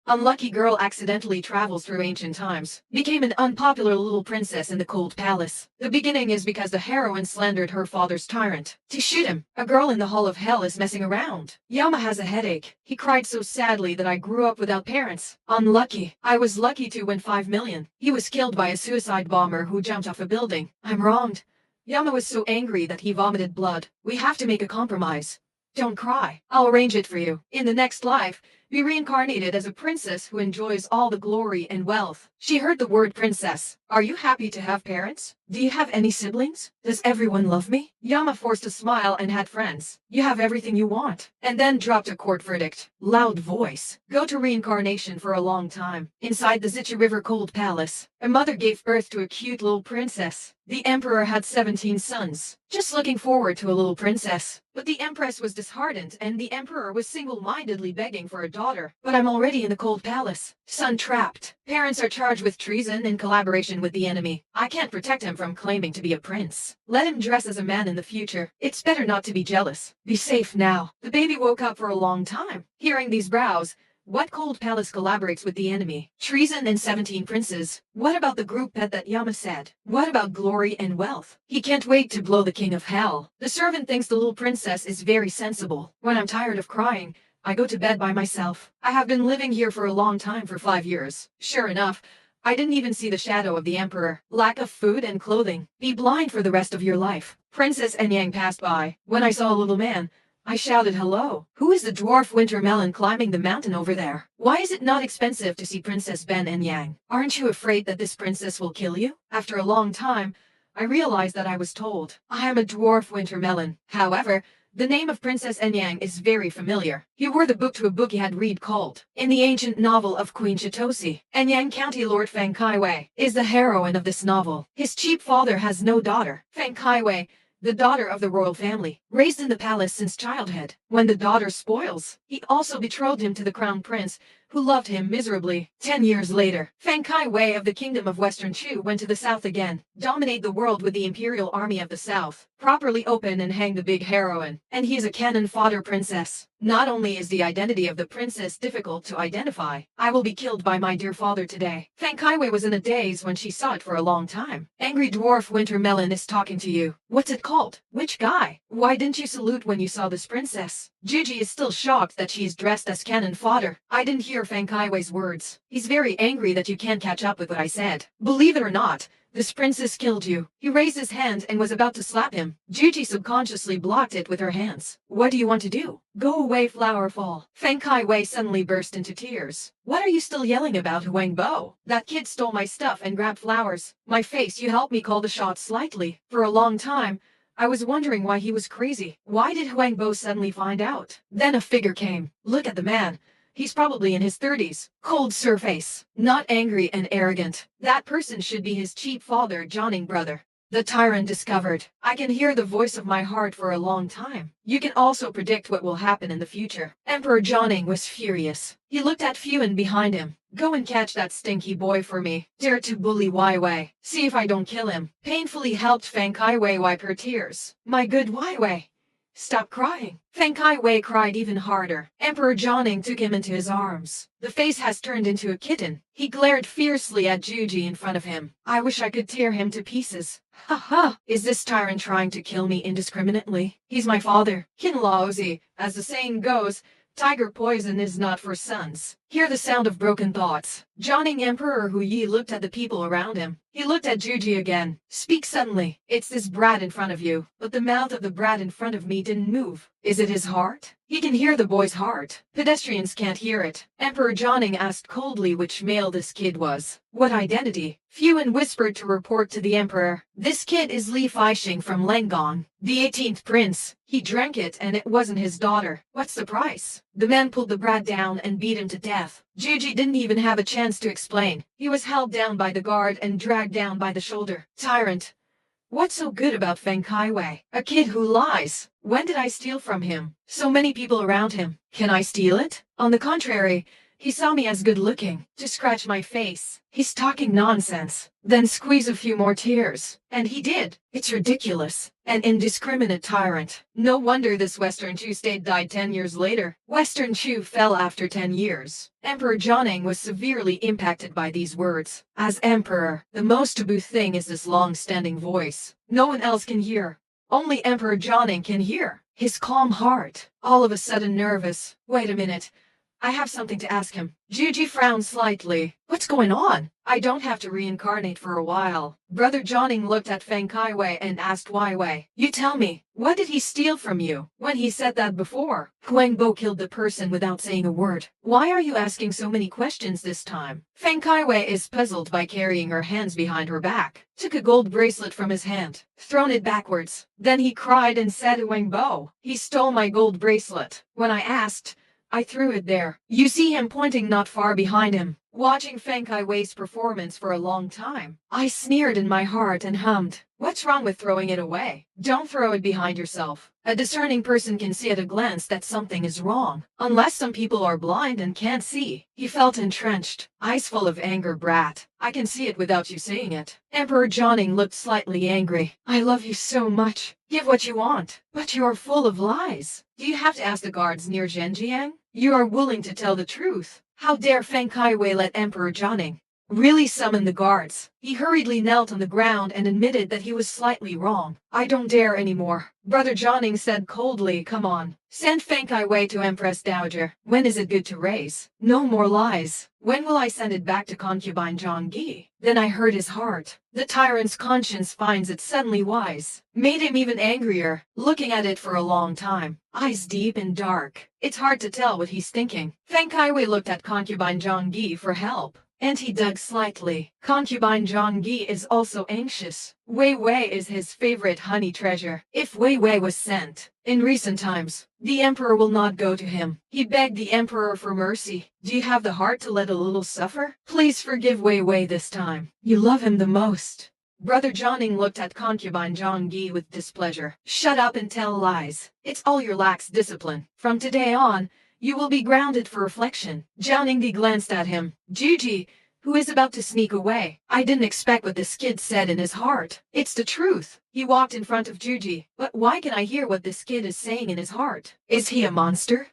Unlucky girl accidentally travels through ancient times, became an unpopular little princess in the cold palace. The beginning is because the heroine slandered her father's tyrant. To shoot him, a girl in the hall of hell is messing around. Yama has a headache. He cried so sadly that I grew up without parents. Unlucky. I was lucky to win 5 million. He was killed by a suicide bomber who jumped off a building. I'm wronged. Yama was so angry that he vomited blood. We have to make a compromise. Don't cry. I'll arrange it for you. In the next life, be reincarnated as a princess who enjoys all the glory and wealth. She heard the word princess. Are you happy to have parents? Do you have any siblings? Does everyone love me? Yama forced a smile and had friends. You have everything you want. And then dropped a court verdict. Loud voice. Go to reincarnation for a long time. Inside the Zicha River Cold Palace, a mother gave birth to a cute little princess. The emperor had 17 sons. Just looking forward to a little princess. But the empress was disheartened and the emperor was single-mindedly begging for a daughter. But I'm already in the cold palace. Son trapped. Parents are charged with treason in collaboration with the enemy. I can't protect him from claiming to be a prince. Let him dress as a man in the future. It's better not to be jealous. Be safe now. The baby woke up for a long time. Hearing these brows, what cold palace collaborates with the enemy? Treason and 17 princes. What about the group pet that Yama said? What about glory and wealth? He can't wait to blow the king of hell. The servant thinks the little princess is very sensible. When I'm tired of crying, I go to bed by myself. I have been living here for a long time, for 5 years. Sure enough, I didn't even see the shadow of the emperor. Lack of food and clothing. Be blind for the rest of your life. Princess Enyang passed by. When I saw a little man, I shouted hello. Who is the dwarf winter melon climbing the mountain over there? Why is it not expensive to see Princess Ben Enyang? Aren't you afraid that this princess will kill you? After a long time, I realized that I was told. I am a dwarf winter melon. However, the name of Princess Enyang is very familiar. He wore the book to a book he had read called, in the ancient novel of Queen Chitosi. Enyang County Lord Feng Kaiwei is the heroine of this novel. His cheap father has no daughter. Feng Kaiwei, the daughter of the royal family, raised in the palace since childhood. When the daughter spoils, he also betrothed him to the crown prince, who loved him miserably. 10 years later, Feng Kaiwei of the kingdom of Western Chu went to the south again, dominate the world with the imperial army of the south, properly open and hang the big heroine. And he is a cannon fodder princess. Not only is the identity of the princess difficult to identify, I will be killed by my dear father today. Feng Kaiwei was in a daze when she saw it for a long time. Angry dwarf winter melon is talking to you. What's it called? Which guy? Why didn't you salute when you saw this princess? Juji is still shocked that she's dressed as cannon fodder. I didn't hear Feng Kaiwei's words. He's very angry that you can't catch up with what I said. Believe it or not, this princess killed you. He raised his hand and was about to slap him. Juji subconsciously blocked it with her hands. What do you want to do? Go away, flower fall. Feng Kaiwei suddenly burst into tears. What are you still yelling about, Huang Bo? That kid stole my stuff and grabbed flowers. My face, you helped me call the shots slightly. For a long time, I was wondering why he was crazy. Why did Huang Bo suddenly find out? Then a figure came. Look at the man. He's probably in his 30s. Cold surface. Not angry and arrogant. That person should be his cheap father, Johnning brother. The tyrant discovered. I can hear the voice of my heart for a long time. You can also predict what will happen in the future. Emperor Johnning was furious. He looked at Fuan behind him. Go and catch that stinky boy for me. Dare to bully Wai Wei. See if I don't kill him. Painfully helped Feng Kaiwei wipe her tears. My good Wai Wei, stop crying. Feng Kaiwei cried even harder. Emperor Johnning took him into his arms. The face has turned into a kitten. He glared fiercely at Juji in front of him. I wish I could tear him to pieces. Ha ha! Is this tyrant trying to kill me indiscriminately? He's my father. Kin Laozi, as the saying goes, tiger poison is not for sons. Hear the sound of broken thoughts. Johnning Emperor Hu Yi looked at the people around him. He looked at Juji again. Speak suddenly. It's this brat in front of you. But the mouth of the brat in front of me didn't move. Is it his heart? He can hear the boy's heart. Pedestrians can't hear it. Emperor Johnning asked coldly which male this kid was. What identity? Fuan whispered to report to the emperor. This kid is Li Faixing from Lenggong, the 18th prince. He drank it and it wasn't his daughter. What's the price? The man pulled the brat down and beat him to death. Juji didn't even have a chance to explain. He was held down by the guard and dragged down by the shoulder. Tyrant. What's so good about Feng Kaiwei? A kid who lies. When did I steal from him? So many people around him. Can I steal it? On the contrary, He saw me as good looking, to scratch my face. He's talking nonsense. Then squeeze a few more tears. And he did. It's ridiculous. An indiscriminate tyrant. No wonder this Western Chu state died 10 years later. Western Chu fell after 10 years. Emperor Jianing was severely impacted by these words. As emperor, the most taboo thing is this long-standing voice. No one else can hear. Only Emperor Jianing can hear. His calm heart, all of a sudden nervous. Wait a minute. I have something to ask him. Juji frowned slightly. What's going on? I don't have to reincarnate for a while. Brother Jianing looked at Feng Kaiwei and asked Wai Wei. You tell me, what did he steal from you? When he said that before, Huang Bo killed the person without saying a word. Why are you asking so many questions this time? Feng Kaiwei is puzzled by carrying her hands behind her back. Took a gold bracelet from his hand, thrown it backwards. Then he cried and said to Huang Bo, he stole my gold bracelet. When I asked, I threw it there. You see him pointing not far behind him. Watching Feng Kaiwei's performance for a long time, I sneered in my heart and hummed. What's wrong with throwing it away? Don't throw it behind yourself. A discerning person can see at a glance that something is wrong. Unless some people are blind and can't see. He felt entrenched, eyes full of anger. Brat, I can see it without you saying it. Emperor Jianing looked slightly angry. I love you so much. Give what you want. But you're full of lies. Do you have to ask the guards near Zhenjiang? You are willing to tell the truth. How dare Feng Kaiwei let Emperor Jianing really summon the guards? He hurriedly knelt on the ground and admitted that he was slightly wrong. I don't dare anymore. Brother Jianing said coldly, come on. Send Feng Kaiwei to Empress Dowager. When is it good to raise? No more lies. When will I send it back to concubine Zhongyi? Then I heard his heart. The tyrant's conscience finds it suddenly wise. Made him even angrier, looking at it for a long time. Eyes deep and dark. It's hard to tell what he's thinking. Feng Kaiwei looked at concubine Zhongyi for help. And he dug slightly. Concubine Zhongyi is also anxious. Wei Wei is his favorite honey treasure. If Wei Wei was sent, in recent times, the emperor will not go to him. He begged the emperor for mercy. Do you have the heart to let a little suffer? Please forgive Wei Wei this time. You love him the most. Brother Jianing looked at concubine Zhongyi with displeasure. Shut up and tell lies. It's all your lax discipline. From today on, you will be grounded for reflection. Jianing glanced at him. Juji, who is about to sneak away. I didn't expect what this kid said in his heart. It's the truth. He walked in front of Juji. But why can I hear what this kid is saying in his heart? Is he a monster?